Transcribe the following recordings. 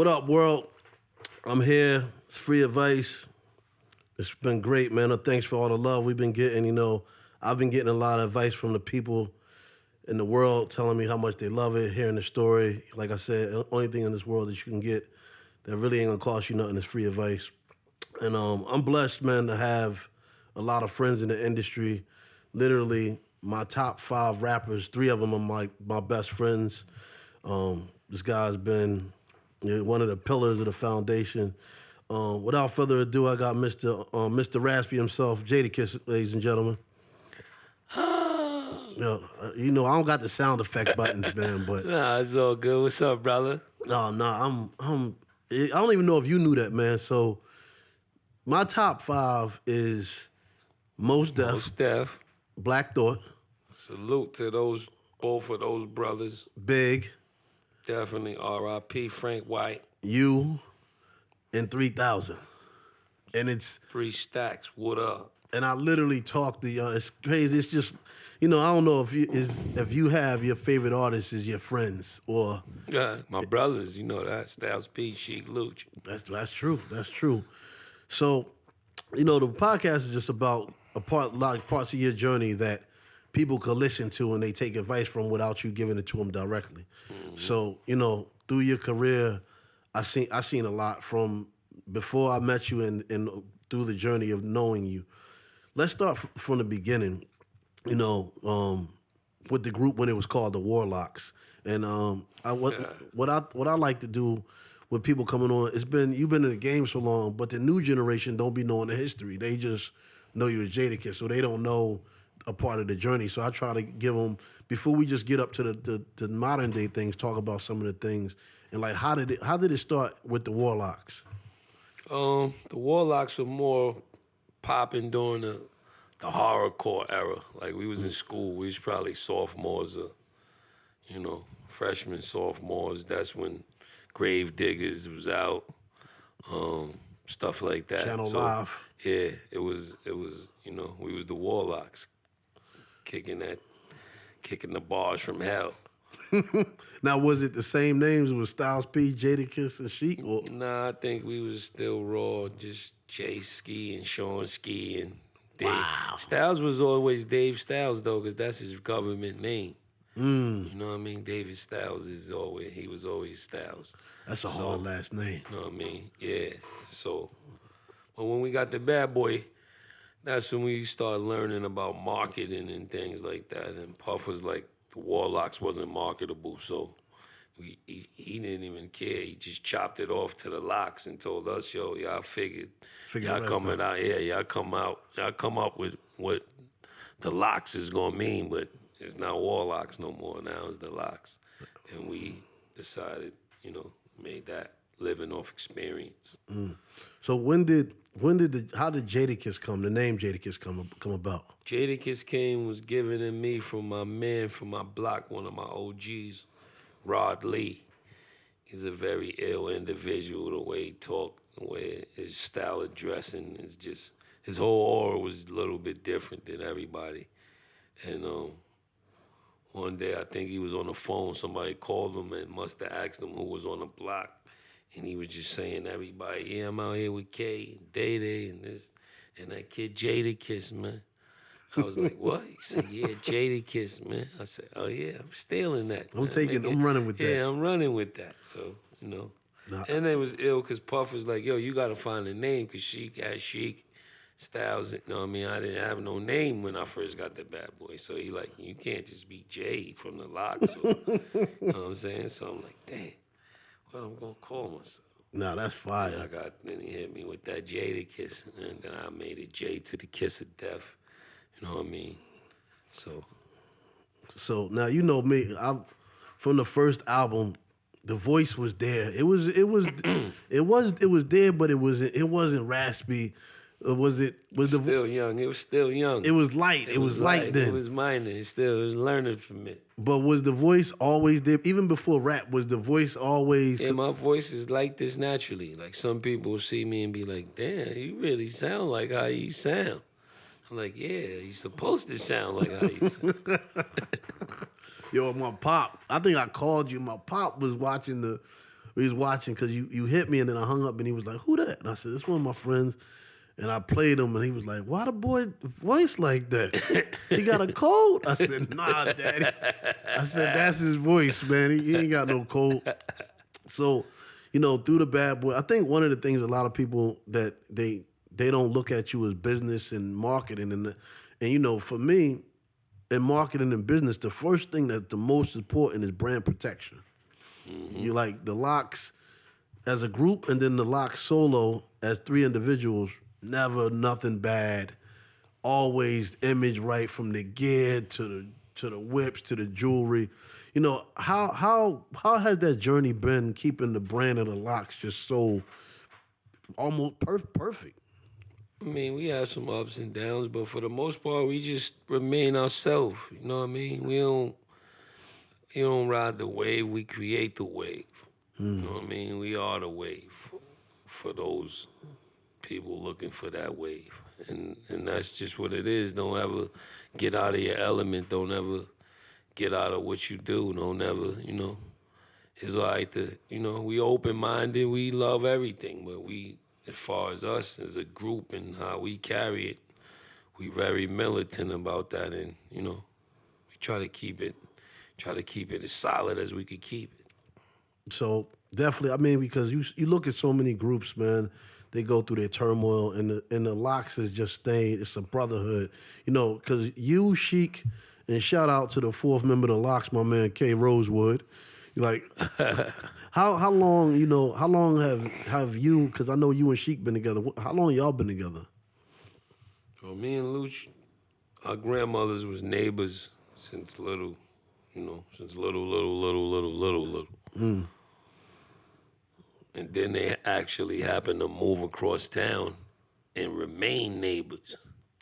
What up, world? I'm here. It's free advice. It's been great, man. Thanks for all the love we've been getting. You know, I've been getting a lot of advice from the people in the world telling me how much they love it, hearing the story. Like I said, the only thing in this world that you can get that really ain't gonna cost you nothing is free advice. And I'm blessed, man, to have a lot of friends in the industry. Literally, my top 5 rappers, 3 of them are my best friends. This guy's been one of the pillars of the foundation. Without further ado, I got Mr. Raspy himself, Jadakiss, ladies and gentlemen. You know, I don't got the sound effect buttons, man, but Nah, it's all good. What's up, brother? I don't even know if you knew that, man. So my top 5 is Mos Def, Black Thought, Salute to both of those brothers. Big, Definitely R.I.P. Frank White. You, and 3000. And it's 3 Stacks. What up? and I literally talk to y'all. It's crazy. It's just, you know, I don't know if you have your favorite artists as your friends or My brothers, you know that. Styles P, Sheik Luch. That's true. That's true. So, you know, the podcast is just about parts of your journey that people could listen to and they take advice from without you giving it to them directly. Mm-hmm. So, you know, through your career, I seen a lot from before I met you and through the journey of knowing you. Let's start from the beginning. You know, with the group when it was called the Warlocks, and what I like to do with people coming on, you've been in the game so long, but the new generation don't be knowing the history. They just know you as Jadakiss, so they don't know a part of the journey. So I try to give them, before we just get up to the modern day things, talk about some of the things and like how did it start with the Warlocks? The Warlocks were more popping during the horrorcore era. Like we was in school, we was probably sophomores or, freshmen, sophomores. That's when Grave Diggers was out, stuff like that. Channel Live. Yeah, it was, we was the Warlocks, kicking the bars from hell. Now, was it the same names? Was Styles P, Jadakiss, and Sheik? Or? Nah, I think we was still raw, just Jay Ski and Sean Ski and Dave. Wow. Styles was always Dave Styles, though, because that's his government name. Mm. You know what I mean? David Styles he was always Styles. That's a hard last name. You know what I mean? Yeah. So, but when we got the Bad Boy, that's when we started learning about marketing and things like that. And Puff was like, the Warlocks wasn't marketable, so he didn't even care. He just chopped it off to the Locks and told us, yo, y'all figured y'all coming out here, y'all come up with what the Locks is gonna mean, but it's not Warlocks no more. Now it's the Locks. And we decided, made that living off experience. Mm. So how did Jadakiss come? The name Jadakiss come about? Jadakiss was given to me from my man from my block, one of my OGs, Rod Lee. He's a very ill individual. The way he talked, the way his style of dressing is just, his whole aura was a little bit different than everybody. And one day I think he was on the phone. Somebody called him and must have asked him who was on the block. And he was just saying to everybody, yeah, I'm out here with K and Day and this, and that kid Jadakiss, man. I was like, what? He said, yeah, Jadakiss, man. I said, oh yeah, I'm stealing that. I'm running with that. Yeah, I'm running with that. So, Nah. And it was ill because Puff was like, yo, you got to find a name because Sheik had Sheik, Styles, you know what I mean? I didn't have no name when I first got the Bad Boy. So he like, you can't just be Jay from the Locks. You know what I'm saying? So I'm like, damn. What I'm gonna call myself? Nah, that's fire. Then he hit me with that Jadakiss, and then I made it J to the Kiss of Death. You know what I mean? So now you know me. From the first album, the voice was there. It was there, but it wasn't raspy. Was still young? It was still young. It was light. It was light then. It was minor. It was learning from it. But was the voice always there? Even before rap, was the voice always? Yeah, my voice is like this naturally. Like some people will see me and be like, "Damn, you really sound like how you sound." I'm like, "Yeah, you're supposed to sound like how you sound." Yo, my pop. I think I called you. My pop was watching we was watching because you hit me and then I hung up and he was like, "Who that?" And I said, "It's one of my friends." And I played him and he was like, "Why the boy voice like that? He got a cold?" I said, "Nah, Daddy." I said, "That's his voice, man. He ain't got no cold." So, through the bad boy, I think one of the things a lot of people that they don't look at you as business and marketing and for me, in marketing and business, the first thing that's the most important is brand protection. You like the Locks as a group and then the Locks solo as three individuals, never nothing bad. Always image right from the gear to the whips to the jewelry. How has that journey been keeping the brand of the Locks just so almost perfect? I mean, we have some ups and downs, but for the most part, we just remain ourselves. You know what I mean? We don't ride the wave. We create the wave. You know what I mean? We are the wave for those people looking for that wave, and that's just what it is. Don't ever get out of your element. Don't ever get out of what you do. Don't ever, It's like we open minded. We love everything, but as far as us as a group and how we carry it, we very militant about that, and we try to keep it as solid as we could keep it. So definitely, I mean, because you look at so many groups, man, they go through their turmoil, and the Locks is just staying. It's a brotherhood, because you, Sheik, and shout out to the fourth member of the Locks, my man K Rosewood. Like, how long have you? Because I know you and Sheik been together. How long y'all been together? Well, me and Luch, our grandmothers was neighbors since little, since little. And then they actually happened to move across town and remain neighbors.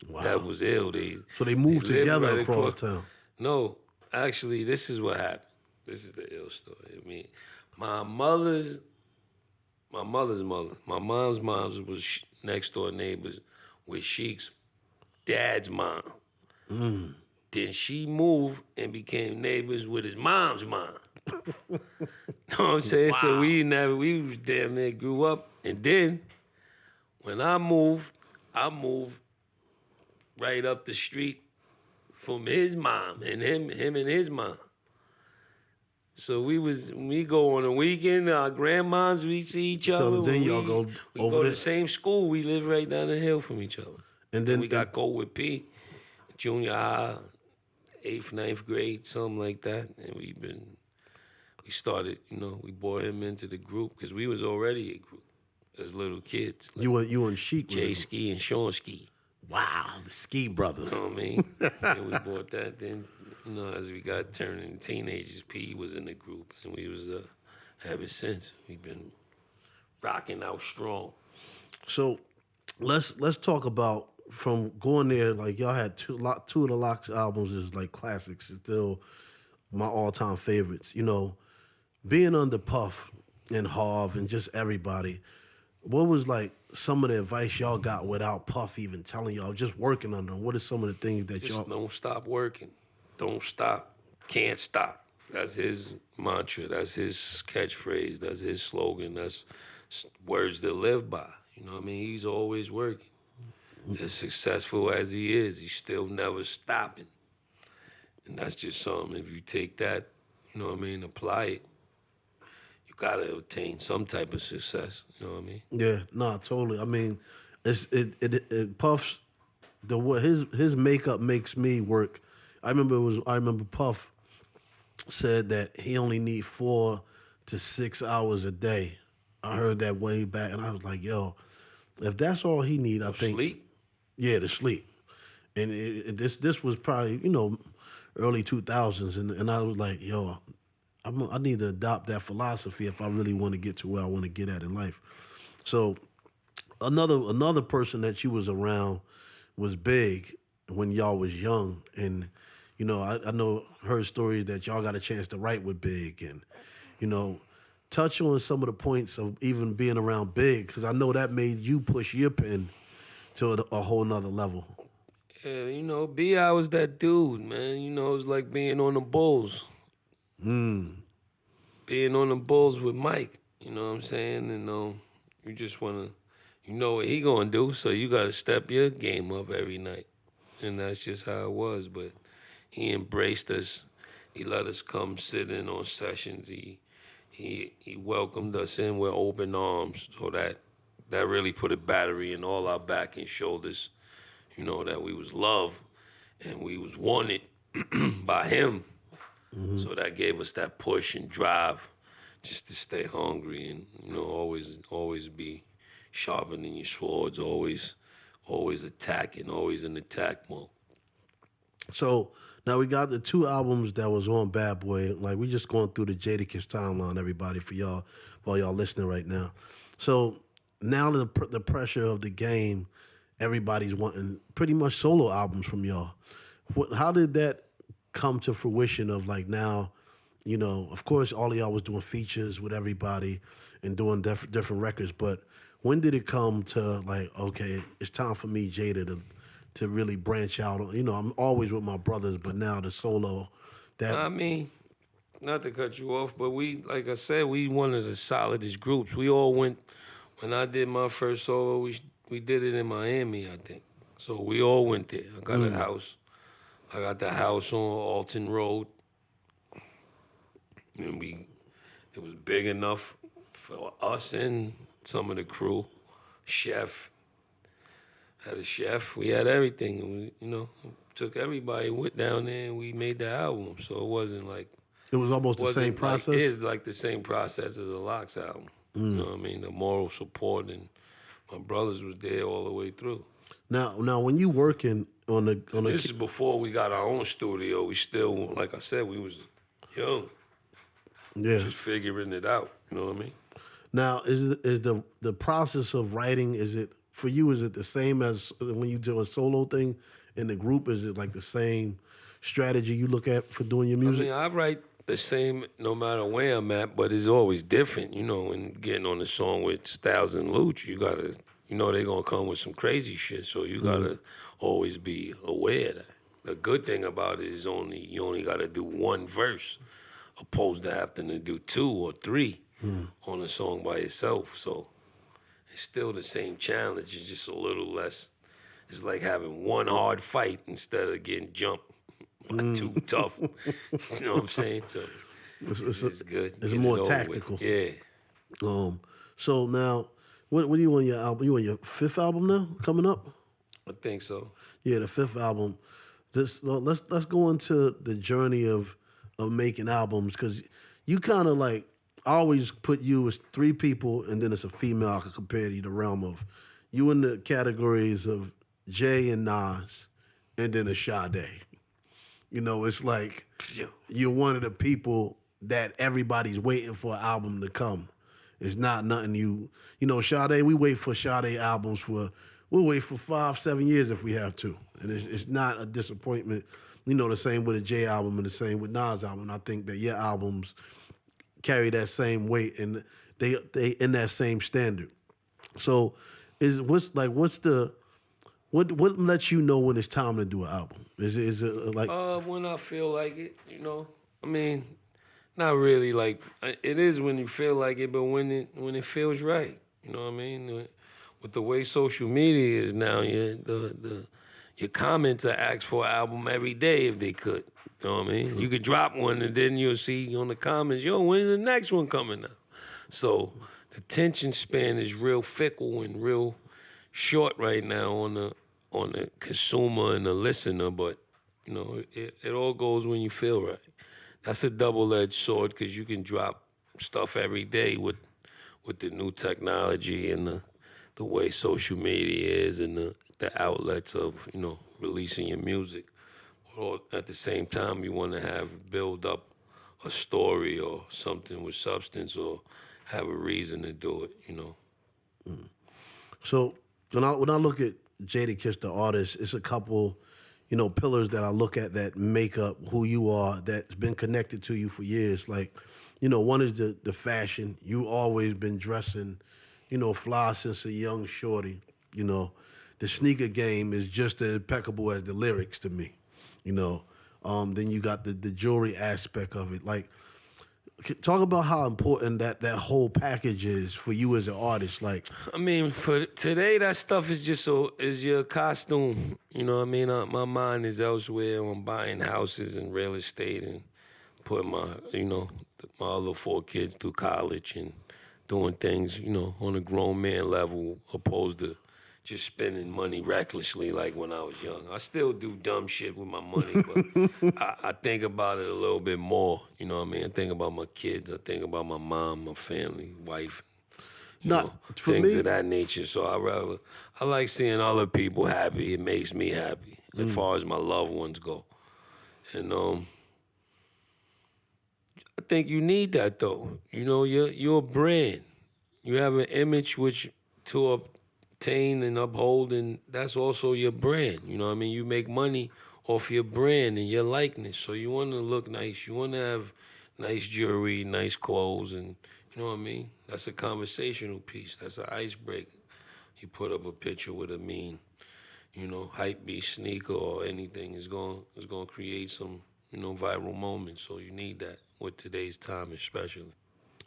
Wow. That was ill. So they moved together right across town. No, actually, this is what happened. This is the ill story. I mean, my mother's mother, my mom's was next door neighbors with Sheik's dad's mom. Then she moved and became neighbors with his mom's mom. Know what I'm saying? Wow. So we was damn near grew up. And then when I moved right up the street from his mom and him and his mom. So we go on a weekend, our grandmas, we see each other. So then y'all go we over go to there. the same school. We live right down the hill from each other. And then we got go with P, junior high, 8th, 9th grade, something like that. And we started, we brought him into the group because we was already a group as little kids. Like you and Sheik. Jay Ski and Sean Ski. Wow, the Ski brothers. You know what I mean? And we brought that. Then, as we got turning teenagers, P was in the group, and we was ever since. We've been rocking out strong. So let's talk about from going there. Like y'all had two of the Locks albums is like classics. It's still my all-time favorites. Being under Puff and Harv and just everybody. What was like some of the advice y'all got without Puff even telling y'all, just working under him? What are some of the things that just y'all... don't stop working. Don't stop. Can't stop. That's his mantra. That's his catchphrase. That's his slogan. That's words to live by. You know what I mean? He's always working. As successful as he is, he's still never stopping. And that's just something, if you take that, apply it, you gotta attain some type of success. You know what I mean? Yeah, no, totally. I mean, it Puff's his makeup makes me work. I remember Puff said that he only need 4 to 6 hours a day. I heard that way back, and I was like, yo, if that's all he need, I think sleep. Yeah, to sleep. And this was probably early 2000s, and I was like, yo, I need to adopt that philosophy if I really want to get to where I want to get at in life. So another person that you was around was Big when y'all was young, and I know heard stories that y'all got a chance to write with Big, and touch on some of the points of even being around Big, because I know that made you push your pen to a whole nother level. Yeah, B.I. was that dude, man. It was like being on the Bulls. Being on the Bulls with Mike. You know what I'm saying? And you just wanna, you know what he gonna do, so you gotta step your game up every night, and that's just how it was. But he embraced us. He let us come sit in on sessions. He welcomed us in with open arms. So that really put a battery in all our back and shoulders. You know that we was loved and we was wanted by him. So that gave us that push and drive just to stay hungry and always be sharpening your swords, always attacking, always in attack mode. So now we got the two albums that was on Bad Boy. Like we just going through the Jadakiss timeline, everybody, for y'all while y'all listening right now. So now the pressure of the game, everybody's wanting pretty much solo albums from y'all. How did that come to fruition? Of like now, of course, all of y'all was doing features with everybody and doing different records. But when did it come to like, okay, it's time for me, Jada, to really branch out? I'm always with my brothers, but now the solo. I mean, not to cut you off, but we, like I said, we one of the solidest groups. We all went, when I did my first solo, we did it in Miami, I think. So we all went there. I got a house. I got the house on Alton Road. And it was big enough for us and some of the crew. Chef. Had a chef. We had everything. And we, took everybody, went down there, and we made the album. So it wasn't like... It was almost the same process? It is like the same process as a Lox album. You know what I mean? The moral support, and my brothers was there all the way through. Now, when you working on the... This is before we got our own studio. We still, like I said, we was young. Yeah. Just figuring it out. You know what I mean? Now, is the process of writing, is it the same as when you do a solo thing in the group? Is it like the same strategy you look at for doing your music? I mean, I write the same no matter where I'm at, but it's always different. When getting on the song with Styles and Luch, you gotta, they're gonna come with some crazy shit, so you gotta always be aware of that. The good thing about it is you only gotta do one verse, opposed to having to do 2 or 3 on a song by yourself. So it's still the same challenge. It's just a little less. It's like having one hard fight instead of getting jumped by 2 tough. You know what I'm saying? So it's good. It's more tactical. Yeah. So now, what are you on your album? You on your 5th album now, coming up? I think so. Yeah, the 5th album. Let's go into the journey of making albums, because you kind of like, I always put you as 3 people, and then it's a female I could compare to you, the realm of you in the categories of Jay and Nas, and then a Sade. It's like you're one of the people that everybody's waiting for an album to come. It's not nothing Sade, we wait for Sade albums we'll wait for 5-7 years if we have to. And it's not a disappointment. The same with a Jay album and the same with Nas album. I think that your albums carry that same weight, and they in that same standard. So what lets you know when it's time to do an album? Is it like when I feel like it, I mean, not really like it is when you feel like it, but when it feels right. You know what I mean? With the way social media is now, your commenter asks for an album every day if they could. You know what I mean? You could drop one and then you'll see on the comments, when's the next one coming out? So the attention span is real fickle and real short right now on the consumer and the listener, but it all goes when you feel right. That's a double-edged sword, because you can drop stuff every day with the new technology and the way social media is and the outlets of releasing your music. Or at the same time, you want to build up a story or something with substance, or have a reason to do it. So when I look at Jadakiss, the artist, it's a couple, pillars that I look at that make up who you are, that's been connected to you for years. Like, one is the fashion. You always been dressing, fly since a young shorty. The sneaker game is just as impeccable as the lyrics to me. Then you got the jewelry aspect of it. Like, talk about how important that whole package is for you as an artist. Like, I mean, for today, that stuff is just is your costume. You know what I mean? My mind is elsewhere. I'm buying houses and real estate and putting my other 4 kids through college and doing things, on a grown man level, opposed to just spending money recklessly like when I was young. I still do dumb shit with my money, but I think about it a little bit more. You know what I mean? I think about my kids. I think about my mom, my family, wife, for things me, of that nature. So I like seeing other people happy. It makes me happy as far as my loved ones go. And I think you need that though. You're a brand. You have an image which to obtain and uphold, and that's also your brand. You know what I mean? You make money off your brand and your likeness. So you want to look nice. You want to have nice jewelry, nice clothes, and you know what I mean? That's a conversational piece. That's an icebreaker. You put up a picture with a mean, hype beast sneaker or anything is going to create some, viral moments. So you need that with today's time especially.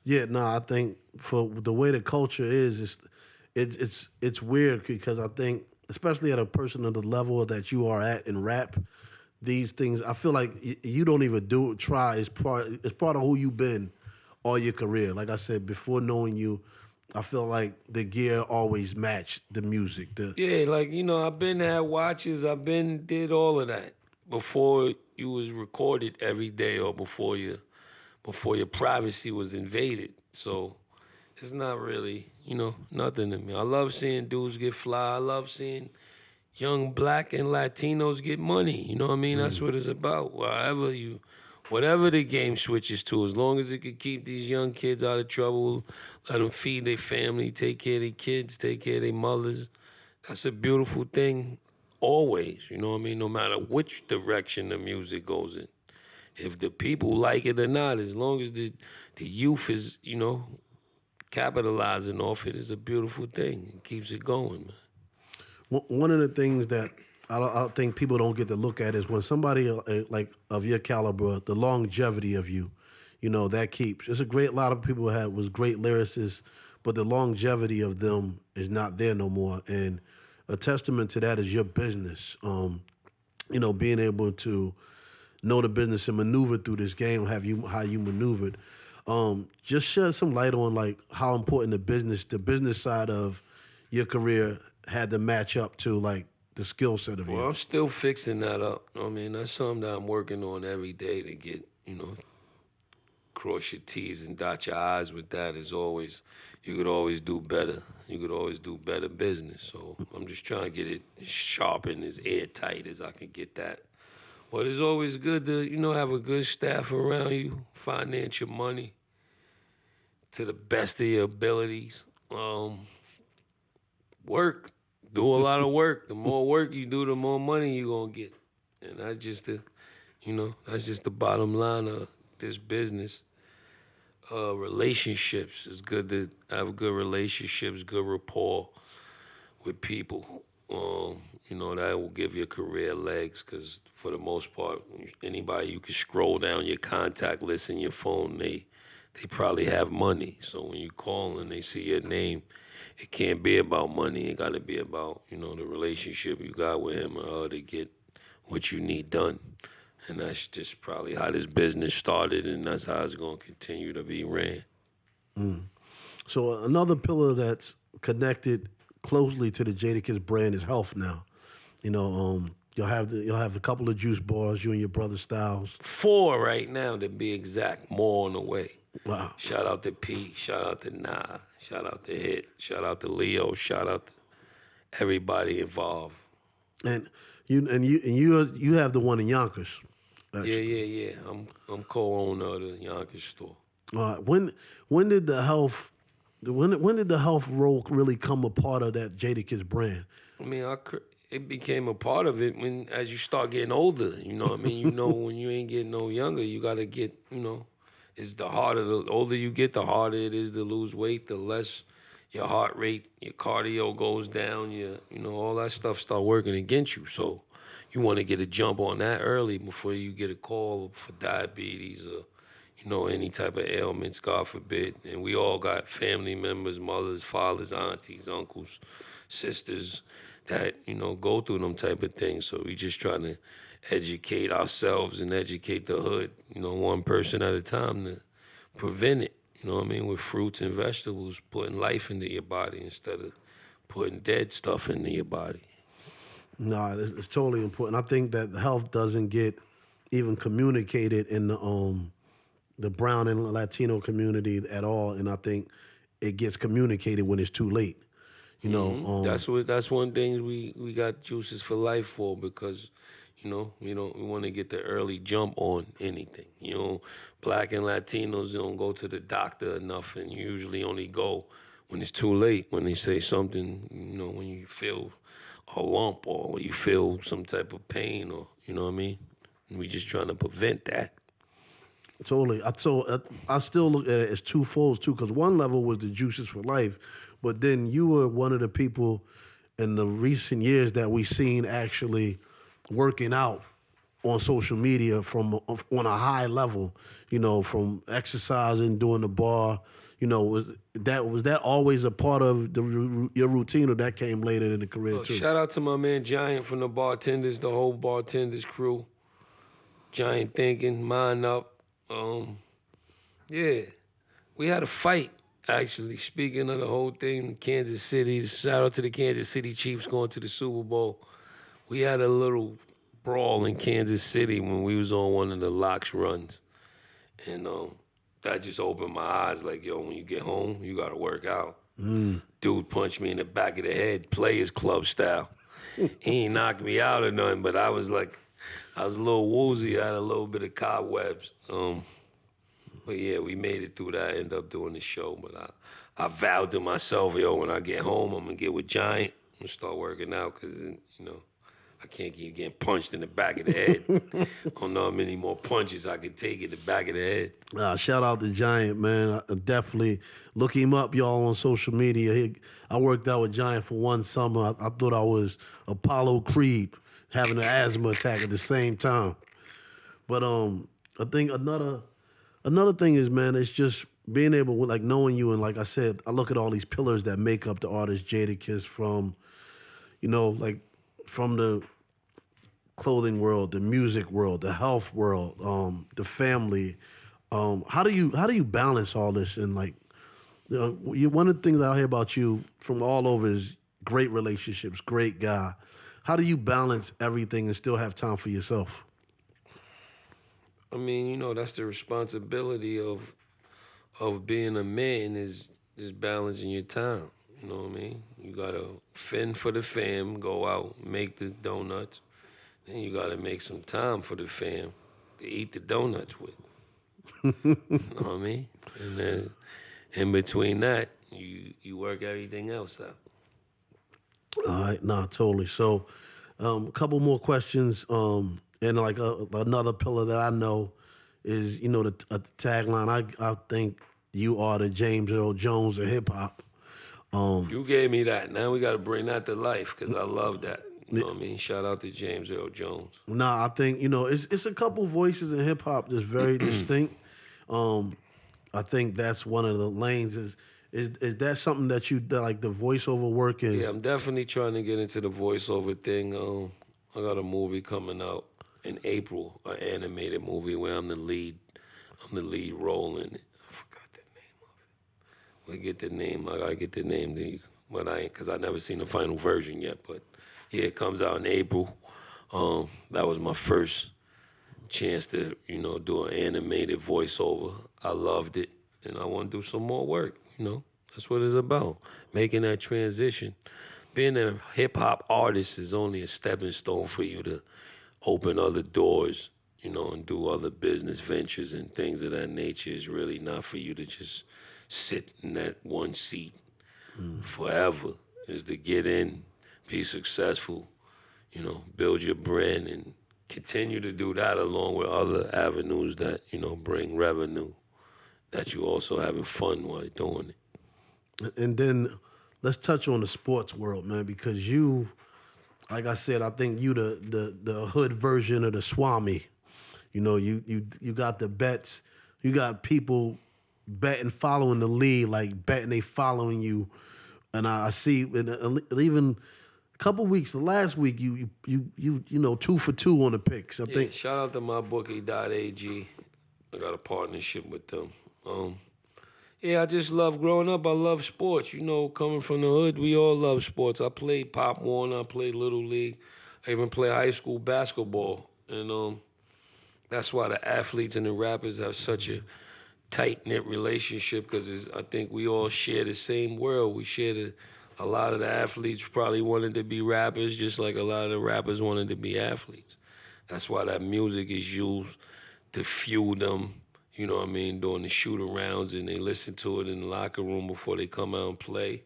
yeah, no, I think for the way the culture is, it's weird because I think, especially at a person of the level that you are at in rap, these things I feel like you don't even try. It's part of who you've been all your career. Like I said before, knowing you, I feel like the gear always matched the music. Yeah, I've been had watches, did all of that before you was recorded every day or before your privacy was invaded. So it's not really, nothing to me. I love seeing dudes get fly. I love seeing young black and Latinos get money. You know what I mean? That's what it's about. Whatever the game switches to, as long as it could keep these young kids out of trouble, let them feed their family, take care of their kids, take care of their mothers. That's a beautiful thing always. You know what I mean? No matter which direction the music goes in. If the people like it or not, as long as the youth is, capitalizing off it, is a beautiful thing. It keeps it going, man. One of the things that I think people don't get to look at is when somebody like of your caliber, the longevity of you, that keeps. It's a lot of people was great lyricists, but the longevity of them is not there no more. And a testament to that is your business. Being able to know the business and maneuver through this game, how you maneuvered. Just shed some light on like how important the business side of your career had to match up to like the skill set of you. Well, I'm still fixing that up. I mean, that's something that I'm working on every day to get, cross your T's and dot your I's with that. You could always do better. You could always do better business. So I'm just trying to get it as sharp and as airtight as I can get that. But it's always good to, have a good staff around you, finance your money to the best of your abilities. Work. Do a lot of work. The more work you do, the more money you're going to get. And that's just the bottom line of this business. Relationships. It's good to have good relationships, good rapport with people. That will give your career legs because for the most part, anybody you can scroll down your contact list in your phone, they probably have money. So when you call and they see your name, it can't be about money. It got to be about, the relationship you got with him or her to get what you need done. And that's just probably how this business started, and that's how it's going to continue to be ran. So another pillar that's connected closely to the Jadakiss brand is health now. You'll have a couple of juice bars, you and your brother Styles. 4 right now to be exact, more on the way. Wow. Shout out to P, shout out to Nah, shout out to Hit, shout out to Leo, shout out to everybody involved. And you have the one in Yonkers. Actually. Yeah. I'm co-owner of the Yonkers store. When did the health role really come a part of that Jadakiss brand? I mean, it became a part of it as you start getting older. You know what I mean? When you ain't getting no younger, you got to get, it's the harder, the older you get, the harder it is to lose weight, the less your heart rate, your cardio goes down, all that stuff start working against you. So you want to get a jump on that early before you get a call for diabetes or, any type of ailments, God forbid. And we all got family members, mothers, fathers, aunties, uncles, sisters that, go through them type of things. So we just trying to educate ourselves and educate the hood, one person at a time to prevent it, with fruits and vegetables, putting life into your body instead of putting dead stuff into your body. No, it's totally important. I think that health doesn't get even communicated in the brown and Latino community at all, and I think it gets communicated when it's too late. That's one thing we got Juices for Life for, because we want to get the early jump on anything. Black and Latinos don't go to the doctor enough, and you usually only go when it's too late, when they say something, when you feel a lump or when you feel some type of pain, or you know what I mean. And we just trying to prevent that. Totally. I still look at it as twofold too, because one level was the Juices for Life, but then you were one of the people in the recent years that we seen actually working out on social media on a high level, from exercising, doing the bar. Was that always a part of your routine, or that came later in the career too? Shout out to my man Giant from the bartenders, the whole bartenders crew. Giant thinking, mind up. Yeah, we had a fight, actually. Speaking of the whole thing, Kansas City, shout out to the Kansas City Chiefs going to the Super Bowl. We had a little brawl in Kansas City when we was on one of the locks runs. And that just opened my eyes, like, yo, when you get home, you got to work out. Dude punched me in the back of the head, Players Club style. He ain't knocked me out or nothing, but I was a little woozy. I had a little bit of cobwebs. But yeah, we made it through that. I ended up doing the show. But I vowed to myself, yo, when I get home, I'm going to get with Giant. I'm going to start working out because, I can't keep getting punched in the back of the head. I don't know how many more punches I can take in the back of the head. Shout out to Giant, man. I definitely look him up, y'all, on social media. I worked out with Giant for one summer. I thought I was Apollo Creed having an asthma attack at the same time. But I think another thing is, man, it's just being able, like, knowing you, and like I said, I look at all these pillars that make up the artist Jadakiss, from the clothing world, the music world, the health world, the family. How do you balance all this? And one of the things I hear about you from all over is great relationships, great guy. How do you balance everything and still have time for yourself? I mean, that's the responsibility of being a man, is balancing your time. You know what I mean? You gotta fend for the fam, go out, make the donuts. Then you gotta make some time for the fam to eat the donuts with. You know what I mean? And then in between that, you work everything else out. All right, totally. So, a couple more questions. And another pillar that I know is, the tagline. I think you are the James Earl Jones of hip hop. You gave me that. Now we got to bring that to life, because I love that. You know what I mean? Shout out to James Earl Jones. I think, it's a couple voices in hip hop that's very distinct. I think that's one of the lanes. Is that something that like the voiceover work is? Yeah, I'm definitely trying to get into the voiceover thing. I got a movie coming out in April, an animated movie where I'm the lead role in it. I get the name. I gotta get the name to you, but because I never seen the final version yet. But yeah, it comes out in April. That was my first chance to do an animated voiceover. I loved it, and I want to do some more work. That's what it's about, making that transition. Being a hip hop artist is only a stepping stone for you to open other doors, and do other business ventures and things of that nature. Is really not for you to just sit in that one seat forever. Is to get in, be successful, build your brand, and continue to do that along with other avenues that, bring revenue, that you also having fun while doing it. And then let's touch on the sports world, man, because you, like I said, I think you the hood version of the Swami. You got the bets. You got people betting, following the lead, like betting they following you. And I see, and even a couple weeks, last week, you 2 for 2 on the picks. I think. Shout out to mybookie.ag. I got a partnership with them. I just love growing up. I love sports. Coming from the hood, we all love sports. I played Pop Warner. I played Little League. I even played high school basketball. And that's why the athletes and the rappers have such a tight-knit relationship, because I think we all share the same world. We share a lot of the athletes probably wanted to be rappers, just like a lot of the rappers wanted to be athletes. That's why that music is used to fuel them, during the shoot-arounds, and they listen to it in the locker room before they come out and play.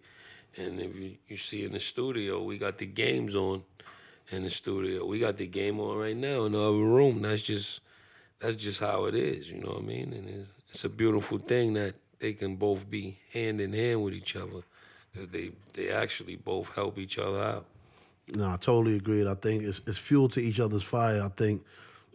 And if you see in the studio, we got the games on in the studio. We got the game on right now in the other room. That's just how it is, you know what I mean? And it's a beautiful thing that they can both be hand in hand with each other, because they actually both help each other out. No, I totally agree. I think it's fuel to each other's fire. I think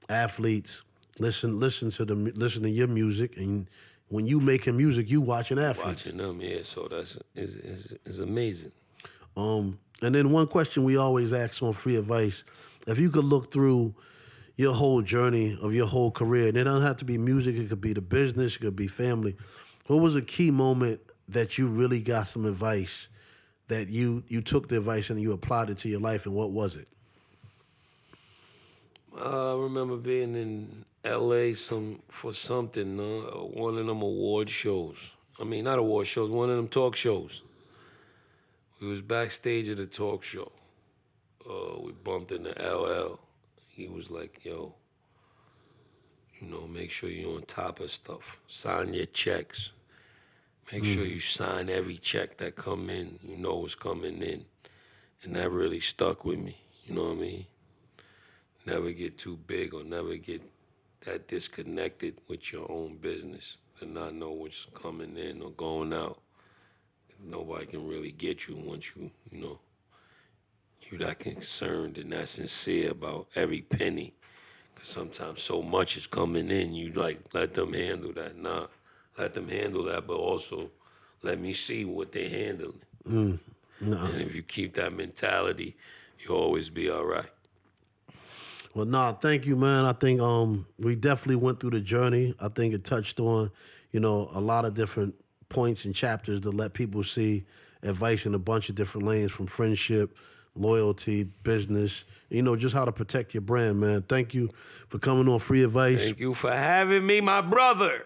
athletes listen to your music, and when you making music, you watching athletes. Watching them, yeah. So that's is amazing. And then one question we always ask on Free Advice: if you could look through your whole journey of your whole career, and it don't have to be music, it could be the business, it could be family. What was a key moment that you really got some advice, that you took the advice and you applied it to your life, and what was it? I remember being in L.A. for something, one of them award shows. I mean, not award shows, one of them talk shows. We was backstage at a talk show. We bumped into LL. He was like, yo, make sure you're on top of stuff. Sign your checks. Make sure you sign every check that come in. You know what's coming in. And that really stuck with me. You know what I mean? Never get too big, or never get that disconnected with your own business and not know what's coming in or going out. Nobody can really get you once you're that concerned and that sincere about every penny. Because sometimes so much is coming in, you let them handle that. Nah, let them handle that, but also let me see what they're handling. No. And if you keep that mentality, you'll always be all right. Well, thank you, man. I think we definitely went through the journey. I think it touched on, a lot of different points and chapters to let people see advice in a bunch of different lanes, from friendship, loyalty, business, just how to protect your brand, man. Thank you for coming on Free Advice. Thank you for having me, my brother.